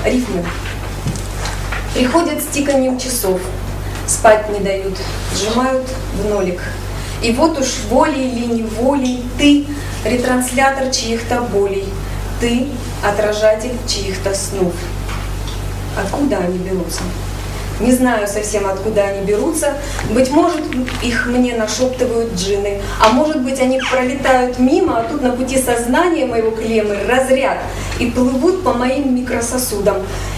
Рифмы. Приходят с тиканьем часов, спать не дают, сжимают в нолик. И вот уж волей или неволей ты ретранслятор чьих-то болей, ты отражатель чьих-то снов. Откуда они берутся? Не знаю совсем, откуда они берутся. Быть может, их мне нашептывают джинны, а может быть, они пролетают мимо, а тут на пути сознания моего клеммы разряд и плывут по моим микрососудам.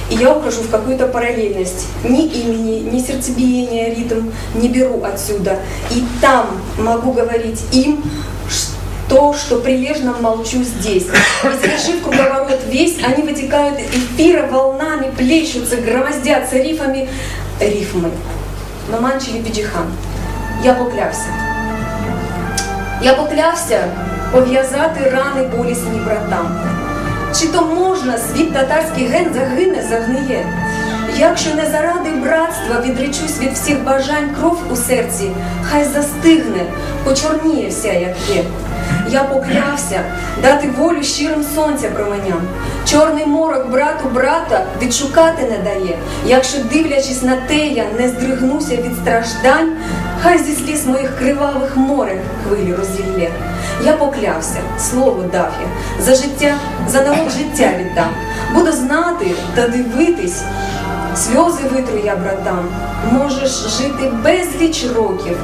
И я ухожу в какую-то параллельность. Ни имени, ни сердцебиения, ритм не беру отсюда. И там могу говорить им то, что прилежно молчу здесь. И совершив круговорот весь, они вытекают из эфира волнами, плещутся, громоздятся рифмами. Маман Челебіджіхан. Я поклявся. Я поклявся пов'язати рани болісні братам. Чи то можна, світ татарський ген загниє? Якщо не заради братства відречусь від всіх бажань, кров у серці, хай застигне, почорніє вся, як є. Я поклявся дати волю щирим сонця променям. Чорний морок брату брата відшукати не дає. Якщо, дивлячись на те, я не здригнуся від страждань, хай зі сліз моїх кривавих море хвилі розілє. Я поклявся, слово дав я, за життя, за народ життя віддам. Буду знати та дивитись, сльози витру я братам. Можеш жити безліч років,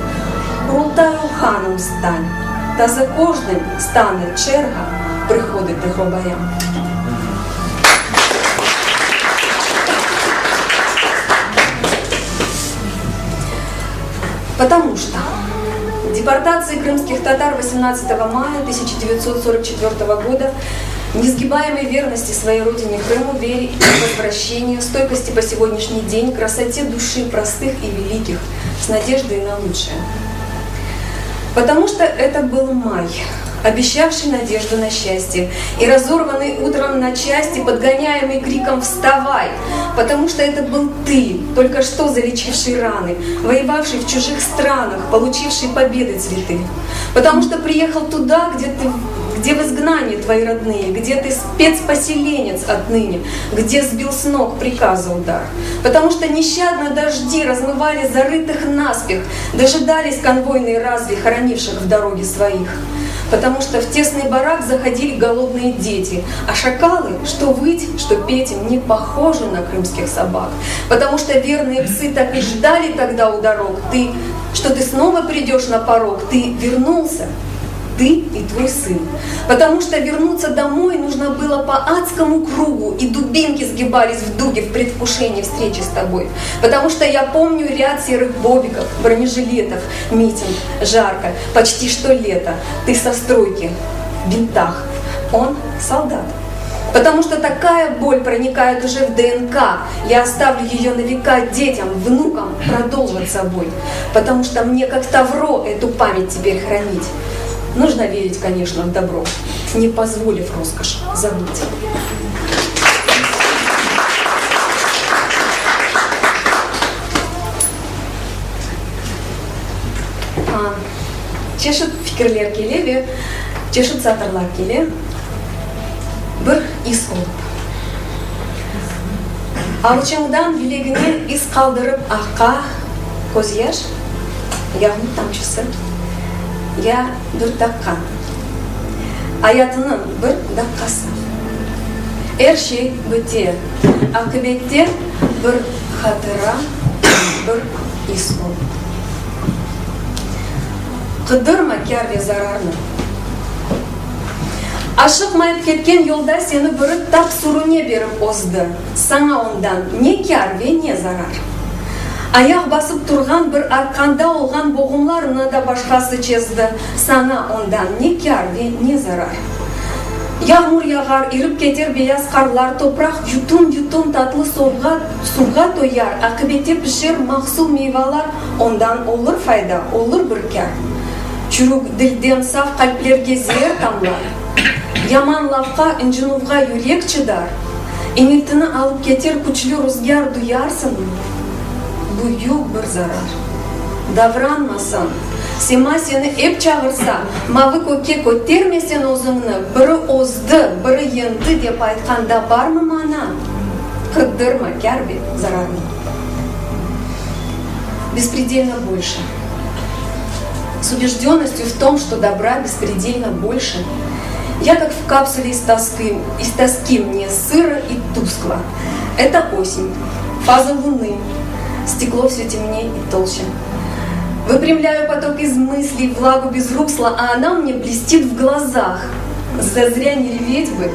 Курултаю ханом стань. Та за кожним стане черга приходити гробарям. Потому что депортация крымских татар 18 мая 1944 года, несгибаемой верности своей родине Крыму, вере и возвращению, стойкости по сегодняшний день, красоте души простых и великих, с надеждой на лучшее. Потому что это был май, обещавший надежду на счастье, и разорванный утром на части, подгоняемый криком «Вставай!», потому что это был ты, только что залечивший раны, воевавший в чужих странах, получивший победы цветы, потому что приехал туда, где в изгнании твои родные, где ты спецпоселенец отныне, где сбил с ног приказа удар. Потому что нещадно дожди размывали зарытых наспех, дожидались конвойные разви, хоронивших в дороге своих. Потому что в тесный барак заходили голодные дети, а шакалы, что выть, что петь им, не похожи на крымских собак. Потому что верные псы так и ждали тогда у дорог, что ты снова придешь на порог, ты вернулся. Ты и твой сын. Потому что вернуться домой нужно было по адскому кругу, и дубинки сгибались в дуге в предвкушении встречи с тобой. Потому что я помню ряд серых бобиков, бронежилетов, митинг, жарко, почти что лето. Ты со стройки, в бинтах, он солдат. Потому что такая боль проникает уже в ДНК. Я оставлю ее на века детям, внукам продолжить собой. Потому что мне как тавро эту память теперь хранить. Нужно верить, конечно, в добро, не позволив роскошь забыть. Чешет фикерлер келе, чешет сатырлар келе, бір ис олып. Алчыңдан билегіне ис қалдырып аққа көз яш, яғни тамшысы. Я бір даққа, аятының бір даққасы. Әр шей бітер, ақыбетте бір хатыра, бір ис ол. Қыдырма кәрве зарарны. Ашықмайып кеткен yolda сені бір тап сұруне беріп озды. Саңа ондан не кәрве, не зарар. Аяқ басып тұрған бір арқанда олған боғымларына да башқасы чезді. Саңа ондан не кәрве, не зарар. Yağmur yağar, irip кетер beyaz karlar, toprak yutun tatlı suğa toyar, akıbete pişer mahsul meyveler, ondan olur fayda, olur bir kar. Çürük dilden saf kalplerge zehir tamlar, yaman lafka incinuvga yürek çıdar. Emiltini alıp keter güçlü rüzgar duyarsın, bu yok bir zarar. Davranmasan, Сема сені еп чағырса, мавы көкке көтермесен өзіңні, бірі озды, бірі енді деп айтқанда бар ма мана? Кыдырма, кярби, зарарми. Беспредельно больше. С убежденностью в том, что добра беспредельно больше. Я как в капсуле из тоски мне сыро и тускло. Это осень, фаза луны, стекло все темнее и толще. Выпрямляю поток из мыслей, влагу без русла, а она мне блестит в глазах. Зазря не реветь бы.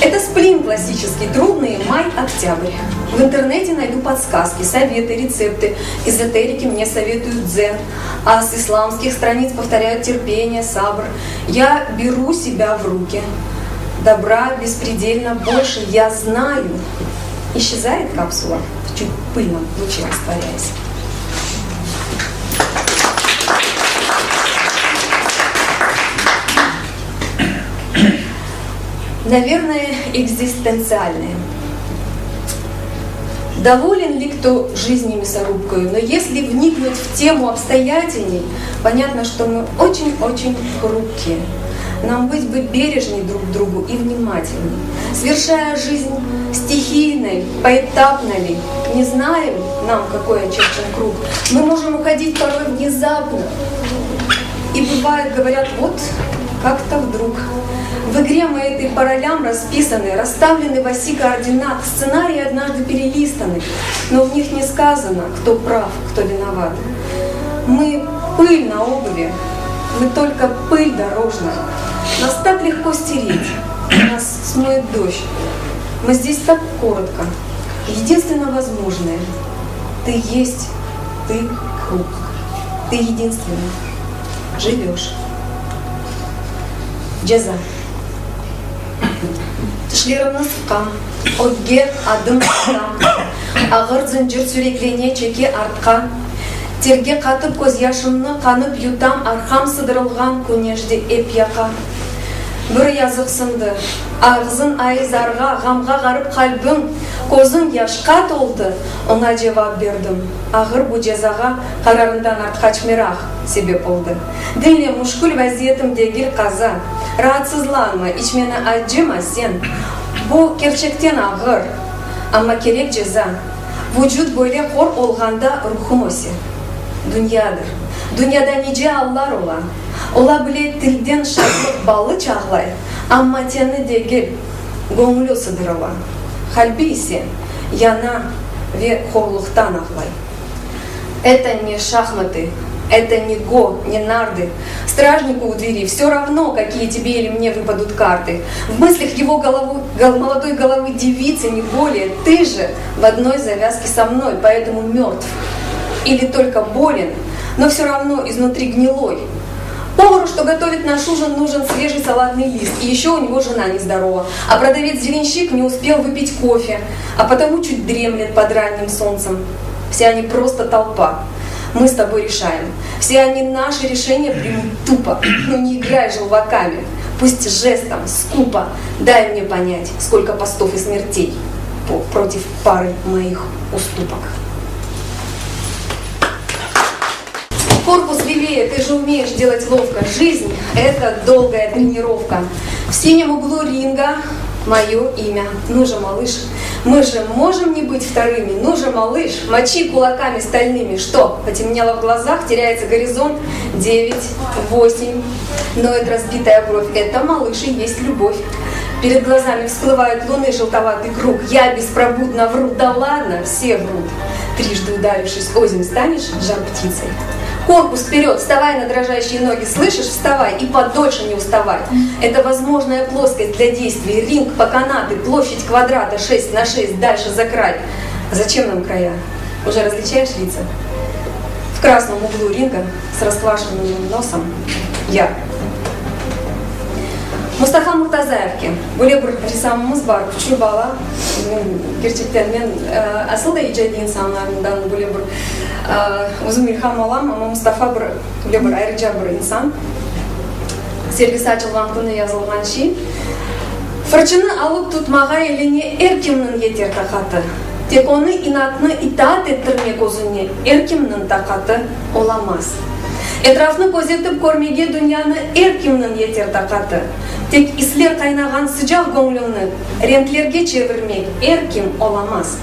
Это сплин классический, трудный май-октябрь. В интернете найду подсказки, советы, рецепты. Эзотерики мне советуют дзен, а с исламских страниц повторяют терпение, сабр. Я беру себя в руки. Добра беспредельно больше, я знаю. Исчезает капсула, в чуть пыльном луче растворяясь. Наверное, экзистенциальное. Доволен ли кто жизнью мясорубкою, но если вникнуть в тему обстоятельней, понятно, что мы очень-очень хрупкие. Нам быть бы бережней друг к другу и внимательней. Совершая жизнь стихийной, поэтапной, не знаем нам, какой очерчен круг, мы можем уходить порой внезапно. И бывает, говорят, вот как-то вдруг. В игре мы этой по ролям расписаны, расставлены в оси координат, сценарии однажды перелистаны, но в них не сказано, кто прав, кто виноват. Мы пыль на обуви, мы только пыль дорожная. Нас так легко стереть, нас смоет дождь. Мы здесь так коротко. Единственно возможное. Ты есть, ты круг. Ты единственный. Живешь. Джаза. Тішлеріміз қам, отге адым қам, ағыр зінжір сүреклене чеке артқа, терге қатып көз яшымны қанып ютам, арқам сыдырылған көнежде еп яқа. Бір язық сынды, ағызын айызарға, ғамға ғарып қалбым, көзің яшқа толды, оңа жауап бердім. Ағыр бұ жазаға қарарындан артқачмерақ себеп болды. Діле мұшкіл вәзиетім дегіл қаза, rahatsızlanma, içmeni acıma sen. Bu gerçekten ağır ama gerek ceza. Vücut böyle hor olganda ruhum osi. Dünyadır. Dünyada nice Allah ola. Ola bile tilden şartlık balı çağlay. Ama teni değil, gönlü sıdırıla. Kalbi ise yana ve horluktan ağlay. Это не шахматы. Это не го, не нарды. Стражнику у двери все равно, какие тебе или мне выпадут карты. В мыслях его молодой головы девицы, не более. Ты же в одной завязке со мной, поэтому мертв. Или только болен, но все равно изнутри гнилой. Повару, что готовит наш ужин, нужен свежий салатный лист. И еще у него жена нездорова. А продавец-зеленщик не успел выпить кофе, а потому чуть дремлет под ранним солнцем. Все они просто толпа. Мы с тобой решаем. Все они наши решения примут тупо. Но не играй желваками. Пусть жестом, скупо. Дай мне понять, сколько постов и смертей против пары моих уступок. Корпус левее, ты же умеешь делать ловко. Жизнь – это долгая тренировка. В синем углу ринга мое имя. Ну же, малыш, мы же можем не быть вторыми. Ну же, малыш, мочи кулаками стальными. Что, потемнело в глазах, теряется горизонт? 9, 8. Но это разбитая бровь. Это, малыш, и есть любовь. Перед глазами всплывают луны желтоватый круг. Я беспробудно вру. Да ладно, все врут. Трижды ударившись озимь, станешь жар птицей. Корпус вперед, вставай на дрожащие ноги, слышишь? Вставай и подольше не уставай. Это возможная плоскость для действий. Ринг по канаты, площадь квадрата 6 на 6, дальше за край. А зачем нам края? Уже различаешь лица? В красном углу ринга с расквашенным носом я. Мустафа Муртазаевке. Böyle bir ressamımız var, küçük bala. Gerçekten ben asıl da icadi insanlarından böyle bir uzun ilham alam ama Mustafa böyle bir ayrıca bir insan. Sergisi açılған күні yazılған şey. Fırçını alıp tutmağa eline erkimnin yeter takatı. Tek onu inatını itaat ettirmek özüne erkimnin takatı olamaz. Этрафны көзетіп көрмеге дүнияны әркімнің етер тақаты. Тек ислер қайнаған sıcak көңіліңні рентлерге чевермек әркім оламаз.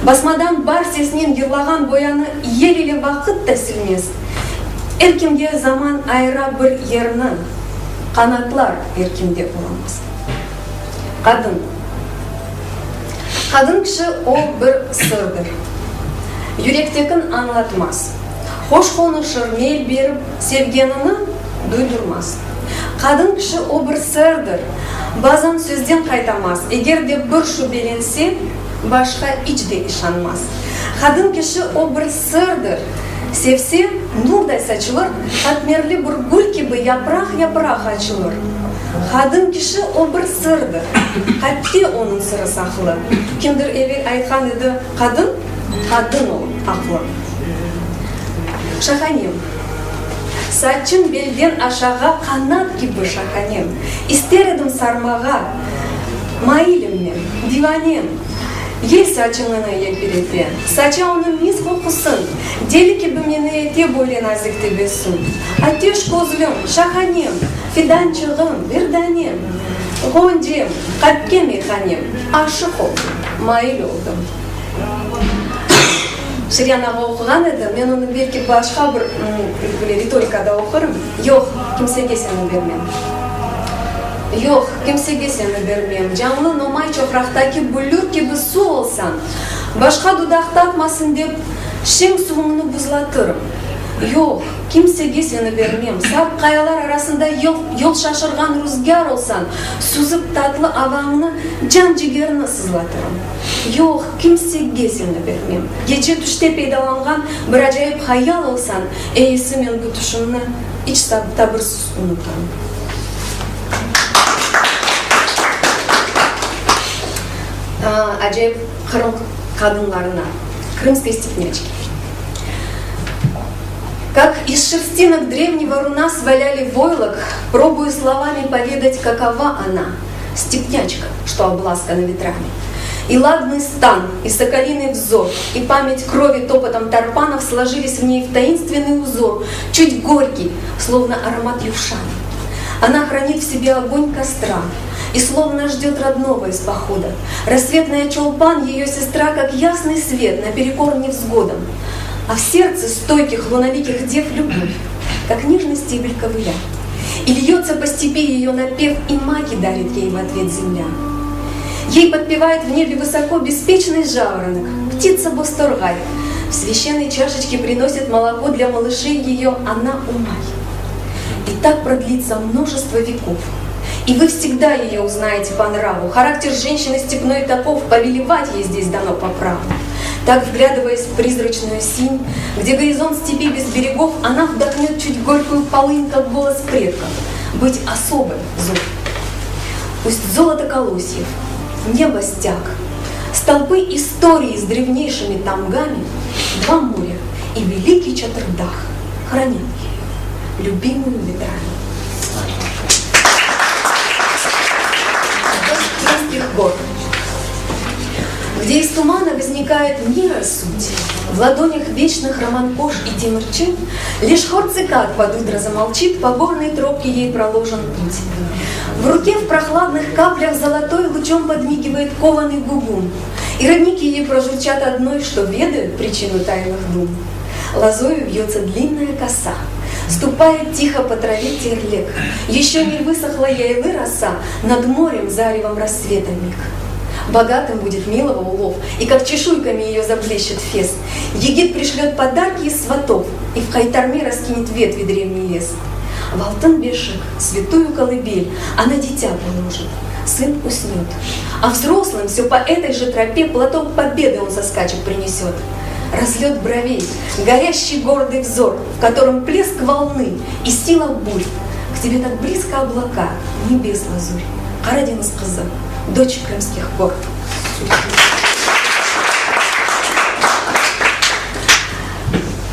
Басмадан бар сеснен йырлаған бояны елелі вақыт та сілмес. Әркімге заман айра бір ерні, қанатлар әркімде оламаз. Қадын. Қадын кіші ол бір сырдыр. Юректекін аңлатмас. Хош қоны шырмел беріп, sevgenini duydurmaz. Қадын кіші о бір сырдыр. Базан сөзден қайтамаз. Егер де бір шүбеленсе, башқа içде ишанмас. Қадын кіші о бір сырдыр. Sevse, нурдай сачылыр, атмерлі бір гүл кебі япрақ açılır. Қадын кіші о бір сырдыр. Қатте оның сыры сақылы. Кімдір евел айтқан еді, қадын ол ақылы. Шаханем. Сачын белден ашаға қанат кебі шаханем. Истер едім сармаға, майылым мен, диванем. Ел сачыңына ел берете. Сача оның мис қоқысын, делі кебі мені ете бойле назикті бесін. Атеш көзлім, шаханем, фиданчығым, верданем. Ғондем, қатке механем, ашық олдым, майыл олдым. Шыриянаға оқыған еді, мен оны берке башқа бір риторикада оқырым. Йоқ, кімсеге сені бермем. Йоқ, кімсеге сені бермем. Жаңлы номай чоқрақтаки бүлір кебі су олсан. Башқа дудақтатмасын деп, шең суыңны бұзлатырым. Йоқ, кімсеге сені бермем. Сап қаялар арасында yol шашырған рүзгар олсан, сузып татлы аваңны жан жігеріні сызлатырым. Йоқ, кімсеге сені бермем. Гече түште пейдаланған бір ажайып хаял олсан, әйесі мен күтішімні іч табырсыз ұнытам. Ажайып қырым қадынларына, крымской степнячки. Как из шерстинок древнего руна сваляли войлок, пробую словами поведать, какова она, степнячка, что обласкана ветрами. И ладный стан, и соколиный взор, и память крови топотом тарпанов сложились в ней в таинственный узор, чуть горький, словно аромат юшана. Она хранит в себе огонь костра и словно ждет родного из похода. Рассветная Чолпан, ее сестра, как ясный свет, наперекор невзгодам. А в сердце стойких луновиких дев любовь, как нежный стебель ковыля. И льется по степи ее напев, и маки дарит ей в ответ земля. Ей подпевает в небе высоко беспечный жаворонок, птица босторгай. В священной чашечке приносит молоко для малышей ее, она умай. И так продлится множество веков. И вы всегда ее узнаете по нраву. Характер женщины степной таков, повелевать ей здесь дано по праву. Так, вглядываясь в призрачную синь, где горизонт степи без берегов, она вдохнет чуть горькую полынь, как голос предков. Быть особой зов. Пусть золото колосьев, небо стяг, столпы истории с древнейшими тамгами, два моря и великий Чатырдах хранят ее, любимую ветрами. Крымских гор, где из тумана возникает мира суть, в ладонях вечных Романкош и Темирчин, лишь хор цикад под утро замолчит, по горной тропке ей проложен путь. В руке в прохладных каплях золотой лучом подмигивает кованый гугун, и родники ей прожурчат одной, что ведают причину тайных дум. Лозою вьется длинная коса, ступает тихо по траве терлек, еще не высохла яйлы роса, над морем заревом рассвета миг. Богатым будет милого улов, и как чешуйками ее заблещет фес. Египет пришлет подарки из сватов, и в Кайтарме раскинет ветви древний лес. В алтын бешек, святую колыбель, она дитя положит, сын уснет. А взрослым все по этой же тропе платок победы он соскачет принесет. Разлет бровей, горящий гордый взор, в котором плеск волны и сила бурь. К тебе так близко облака, небес лазурь. Карадинс кызы, дочь крымских гор.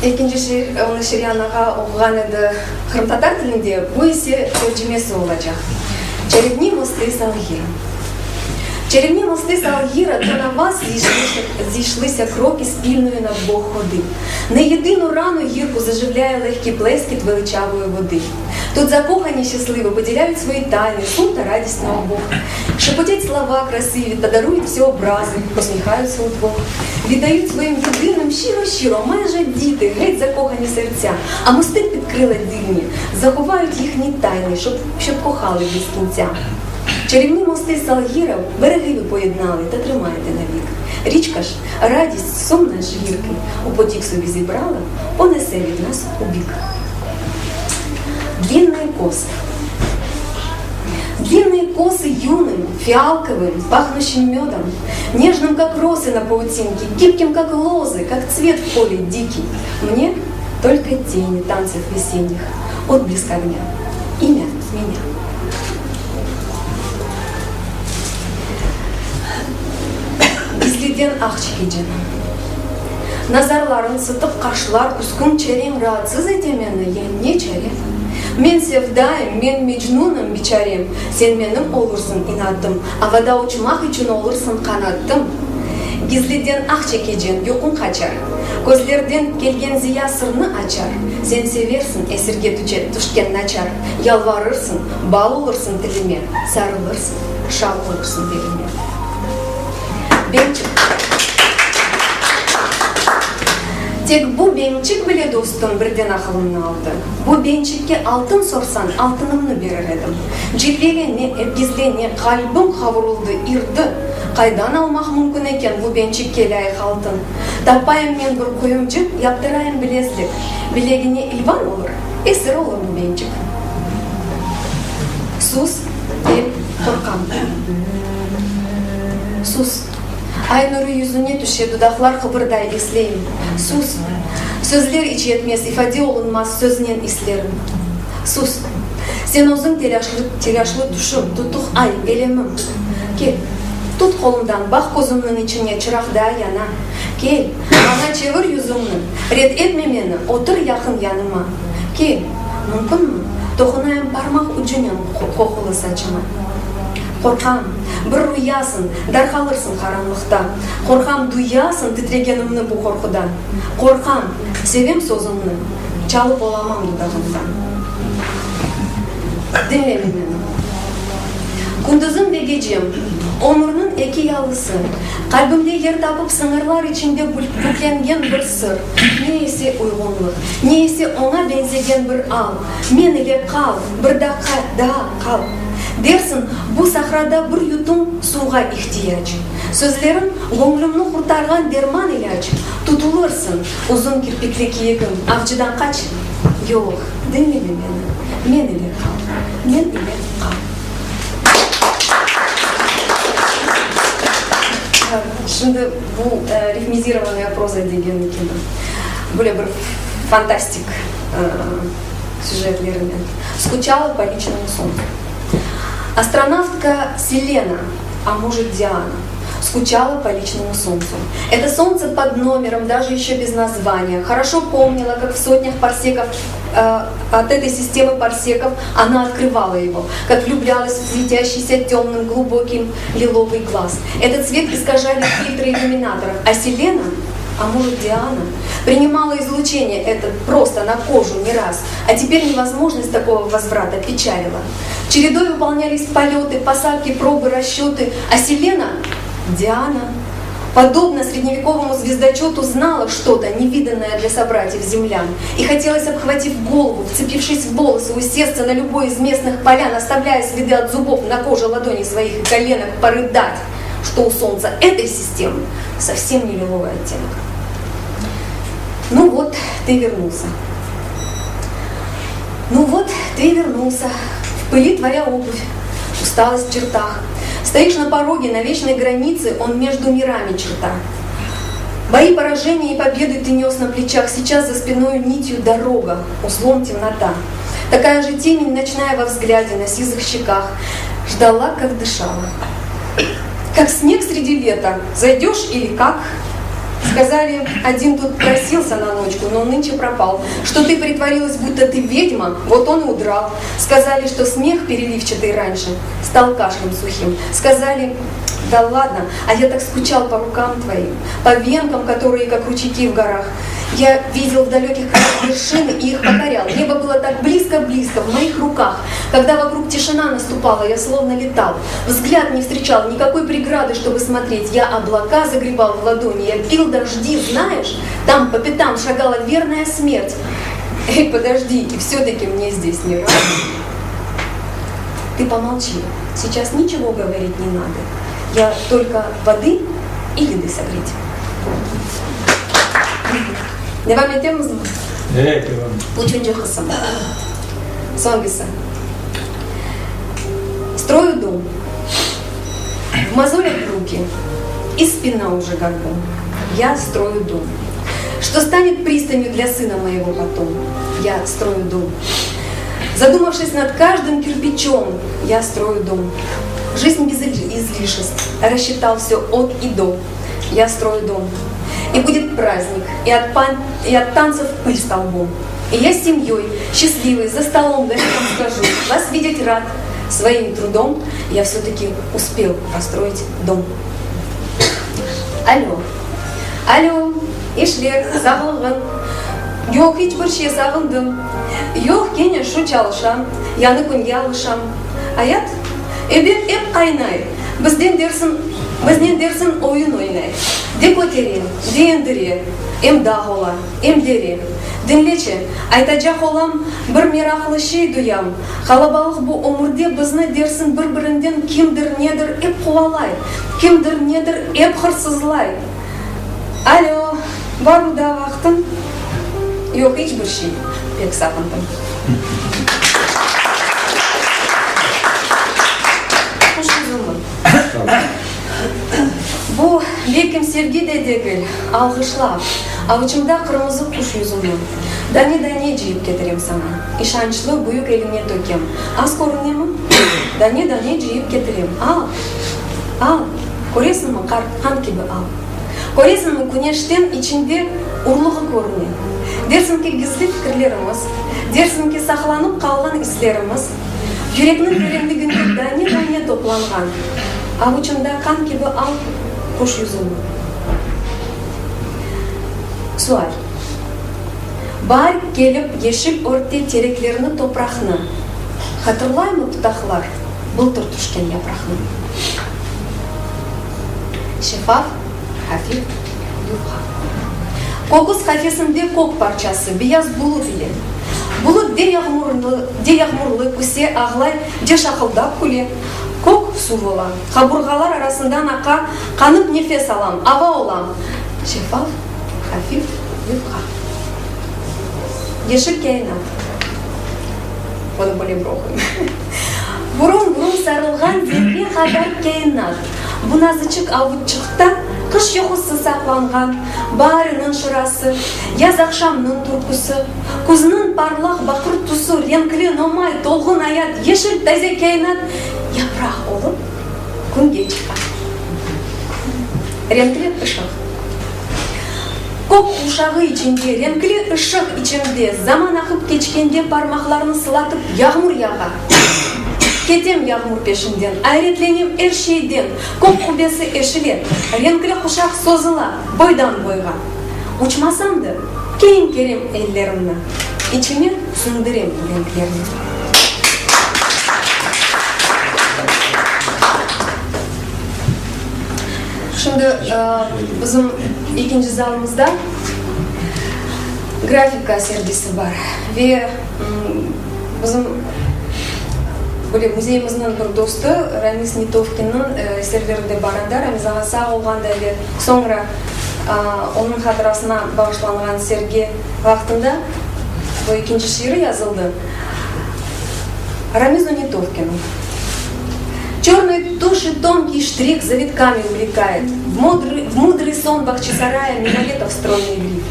Екінші оны Шириянаға оқыған еді қырым татар тілінде, бұл есе тәржімесі олacak. Чередни мосты салгирым. Чарівні мости Салгіра, то на вас зійшлися кроки спільної на двох ходи. Не єдину рану гірку заживляє легкий плескіт величавої води. Тут закохані щасливо поділяють свої тайни, сум та радість на обох. Шепотять слова красиві та дарують всі образи, посміхаються удвох. Віддають своїм єдиним щиро-щиро, майже діти, геть закохані серця. А мости під крила дивні заховають їхні тайни, щоб кохали без кінця. Чарівні мости Салгіра береги ви поєднали та тримаєте навік. Річка ж, радість, сум наш гіркий, у потік собі зібрала, понесе від нас у бік. Длинные косы. Длинные косы юным, фиалковым, пахнущим медом, нежным, как росы на паутинке, гибким, как лозы, как цвет в поле дикий. Мне только тени танцев весенних, отблеск огня, имя меня. Изледен Ахчикиджин. Назарларын сытып қашылар, күскін чәрем раатсыз етемені, я не чәрем. Мен севдайым, мен мечнуным бичарем, сен менің олырсың инаттым, авада учмақ үшін олырсың қанаттым. Гизлиден Ахчикиджин юқын қачар, көзлерден келген зия сырны ачар. Сен северсің, әсірге түшкен начар, ялварырсың, бал олырсың тіліме, сарылырсың, шал олырсың беліме. Бенчик. Тек bu бенчик біле достым бірден ақылымны алды. Бұл бенчикке алтын сорсан, алтынымны берер едім. Жетпегене, эпкізлене, қалбым қавырылды, ирді. Қайдан алмақ мүмкін екен бұл бенчикке лайық алтын. Тапайым мен бір құйымчық, яптырайым білезлік. Білегіне илван olur, esir olur bu бенчик. Sus, el, korkam. Sus. Ay nuru yüzüne düşe, dudaklar kıpırday esleyim. Sus, sözler içi yetmez, ifade olunmaz sözünen islerim. Sus, sen uzun telaşlı düşüm, tutuq ay elemim. Gel, tut kolumdan, bak gözümün içine çıraqda yana. Gel, bana çevir yüzümünü, red etme beni, otur yakın yanıma. Gel, mümkün mü? Dokunayım parmak ucunun kokulu saçıma. Korkam, bir rüyasın, darqalırsın karanlıqta. Korkam, duyasın titrегенімні bu korkudan. Korkam, sevem sözünü, çalıp olamam dudağımdan. Dinle beni. Gündüzüm ve gecem, ömrünün eki yalısı. Kalbimde yer tapıp sınırlar içinde büklengen bir sır. Neyse uygunluk, neyse ona benzegen bir al. Men ile kal, bir daha kal. Dersin, bu sahrada bir yutum suğa ihtiyaç. Sözlerin gönlümnü kurtargan derman ilaç. Tutulursun, uzun kirpikli kiyigim, avcıdan kaç. Yok, dinle beni. Men ile kal, men ile kal. Şimdi bu рифмизированная проза деген екен. Böyle bir fantastik сюжетлермен. Скучала по личному солнцу. Астронавтка Селена, а может Диана, скучала по личному солнцу. Это солнце под номером, даже еще без названия. Хорошо помнила, как в сотнях парсеков от этой системы парсеков она открывала его, как влюблялась в светящийся темным глубоким лиловый глаз. Этот цвет искажали фильтры иллюминаторов, а Селена, а может Диана, принимала излучение это просто на кожу не раз, а теперь невозможность такого возврата печалила. Чередой выполнялись полеты, посадки, пробы, расчеты, а Селена, Диана, подобно средневековому звездочету, знала что-то невиданное для собратьев землян. И хотелось, обхватив голову, вцепившись в волосы, усесться на любой из местных полян, оставляя следы от зубов на коже ладоней своих и коленок, порыдать, что у Солнца этой системы совсем не лиловый оттенок. Ну вот, ты вернулся. Ну вот, ты вернулся. В пыли твоя обувь, усталость в чертах. Стоишь на пороге, на вечной границе, он между мирами черта. Бои поражения и победы ты нес на плечах, сейчас за спиной нитью дорога, узлом темнота. Такая же темень ночная во взгляде, на сизых щеках. Ждала, как дышала. Как снег среди лета, зайдешь или как? Сказали, один тут просился на ночку, но нынче пропал. Что ты притворилась, будто ты ведьма, вот он и удрал. Сказали, что смех переливчатый раньше стал кашлем сухим. Сказали, Да ладно, а я так скучал по рукам твоим, по венкам, которые как ручейки в горах. Я видел в далеких краях вершины и их покорял. Небо было так близко-близко, в моих руках. Когда вокруг тишина наступала, я словно летал. Взгляд не встречал никакой преграды, чтобы смотреть. Я облака загребал в ладони, я пил дожди, знаешь? Там по пятам шагала верная смерть. Эй, подожди, и все-таки мне здесь не рад. Ты помолчи, сейчас ничего говорить не надо. Я только воды и еды согреть. Devam ediyor musun? Evet, devam. Üçüncü kısım. Сонгиса. Строю дом. В мозолях руки. И спина уже как бы. Я строю дом. Что станет пристанью для сына моего потом? Я строю дом. Задумавшись над каждым кирпичом, я строю дом. Жизнь без излишеств. Рассчитал все от и до. Я строю дом. И будет праздник, и от танцев пыль столбом. И я с семьей, счастливой, за столом гостям скажу, вас видеть рад. Своим трудом я все-таки успел построить дом. Алло, алло, ишлер, сағылғын. Yok, hiçbir şey sağındım. Yok, yine şu çalışam, yanı күнге alışam. Hayat, hep kaynay. Bizden dersin oyun oynay. De көтерем, de ендіре, em dağ ola, em dere. Dinleçi, айтacak olam, bir meraklı şey duyam. Kalabalık bu umurda bizni dersin bir-birinden kimdir nedir hep kovalay. Kimdir nedir hep hırsızlay. Alo, var mı da vaktin? Yok, hiçbir şey. Pek sakındım. Hoş buldum. Bu bekim sevgi de değil, algışlap. Avucumda kırmızı kuş yüzümü. Dane ciyip getireyim sana. İşançlı büyük eline dökem. Az korunayım mı? Dane ciyip getireyim. Al. Koresin mi kan gibi al. Koresin mi güneşten içinde urluğu görünüyor. Dersin ki gizli fikirlerimiz, dersin ki saklanıp kalan hislerimiz, yüreğinin derinliğinde dane toplangan. Avucumda kan gibi al kuş yüzümü. Sual. Бар келіп ешіп өртте терекlerini топрақны. Hatırlay mı tutaqlar былтыр түшкен япрақны? Şeffaf, hafif, yufka. Kokuz kafesinde kok parçası, beyaz bulut ile. Bulut de yağmurlu küse ağlay, de şakıldap küle. Kok su olan, kaburgalar arasından aqa, kanıp nefes alam, ava olam. Şeffaf, hafif, yufka. Yeşil kainat. Bunu böyle bırakayım. Burun sarılgan zerre kadar kainat. Bu nazıcık avuççıkta kış yokusu saklangan. Barının şurası, yaz akşamının turkusu. Kuzunun parlak bakır tusu, renkli nomay, dolgun hayat, yeşil taze kainat. Yaprak olup күнге çıkan. Renkli ışık. Kok uşağı içinde, renkli ışık içinde, zaman akıp geçkende parmaklarını sılatıp yağmur yağa. Ketem yağmur peşinden, ayretlenim her şeyden, kok kubesi eşiler, renkli kuşak sozula, boydan boyga. Uçmasam da, keyin kerem ellerimle, içime sındırem renklerini. Şimdi bizim ikinci zalımızda grafika sergisi var ve bizim böyle müzeyimizin bir dostu Ramiz Nitovkin'in eserlerinde barında Ramiz ağa sağ olganda ve sonra onun hatırasına bağışlanған sergi vaxtında bu ikinci şiiri yazıldı. Рамизу Нитовкину. Черной туши тонкий штрих завитками увлекает. В мудрый сон Бахчисарая минаретов стройный гриф.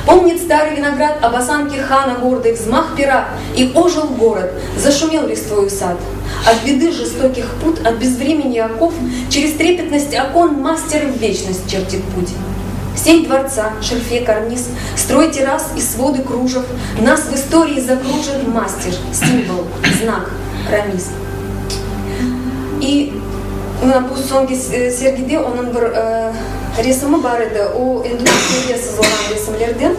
Помнит старый виноград об осанке хана гордый взмах пера, и ожил город, зашумел листвою сад. От беды жестоких пут, от безвремени оков, через трепетность окон мастер в вечность чертит путь. Сеть дворца, шельфе карниз, строй террас и своды кружев, нас в истории закружит мастер, символ, знак, Рамиз. И Songi sergide onun bir resmi var edi. O endüstriye sızılan resimlerden.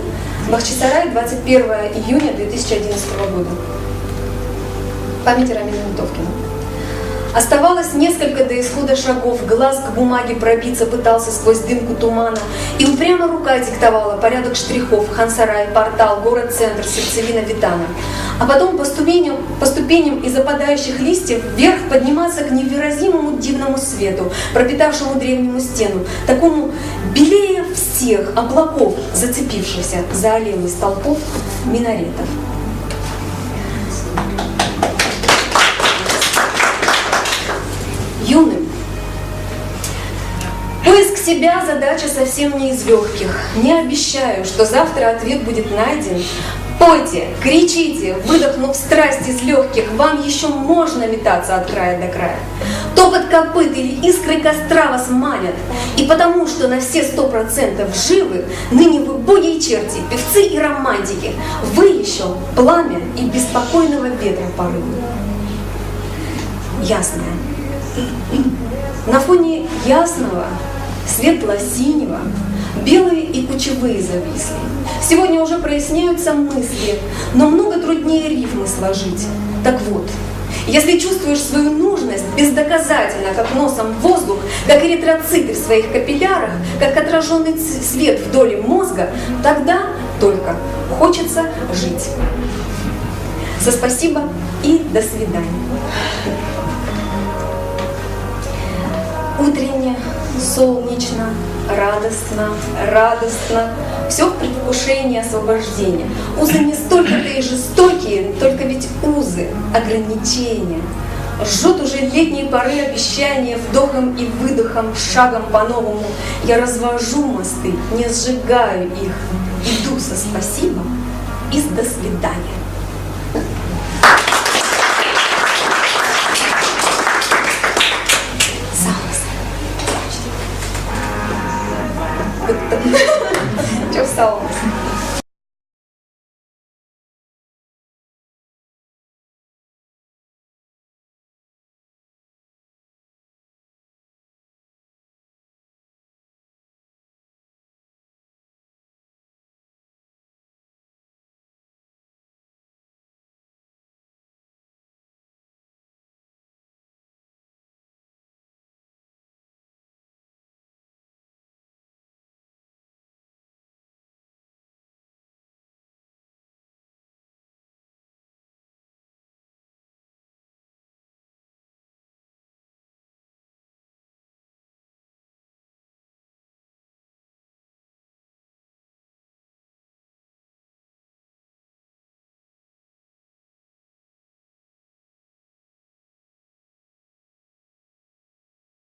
Бахчисарай, 21 июня 2011 года. Память Рамиля Мутовкина. Оставалось несколько до исхода шагов, глаз к бумаге пробиться пытался сквозь дымку тумана, и упрямо рука диктовала порядок штрихов: Хан-Сарай, портал, город-центр, сердцевина Витана. А потом по ступеням из опадающих листьев вверх подниматься к невыразимому дивному свету, пропитавшему древнюю стену, такому белее всех облаков, зацепившихся за аллеи столпов минаретов. Юным. Поиск себя – задача совсем не из легких. Не обещаю, что завтра ответ будет найден. Пойте, кричите, выдохнув страсть из легких, вам еще можно метаться от края до края. Топот копыт или искры костра вас манят. И потому, что на все 100% живы, ныне вы боги и черти, певцы и романтики, вы еще пламя и беспокойного ветра порывы. Ясное. На фоне ясного, светло-синего, белые и кучевые зависли. Сегодня уже проясняются мысли, но много труднее рифмы сложить. Так вот, если чувствуешь свою нужность бездоказательно, как носом в воздух, как эритроциты в своих капиллярах, как отраженный свет в доле мозга, тогда только хочется жить. Со спасибо и до свидания. Утренне, солнечно, радостно, радостно, все в предвкушении освобождения. Узы не столько-то и жестокие, только ведь узы, ограничения. Жжет уже летние поры обещания, вдохом и выдохом, шагом по-новому. Я развожу мосты, не сжигаю их, иду со спасибо и до свидания.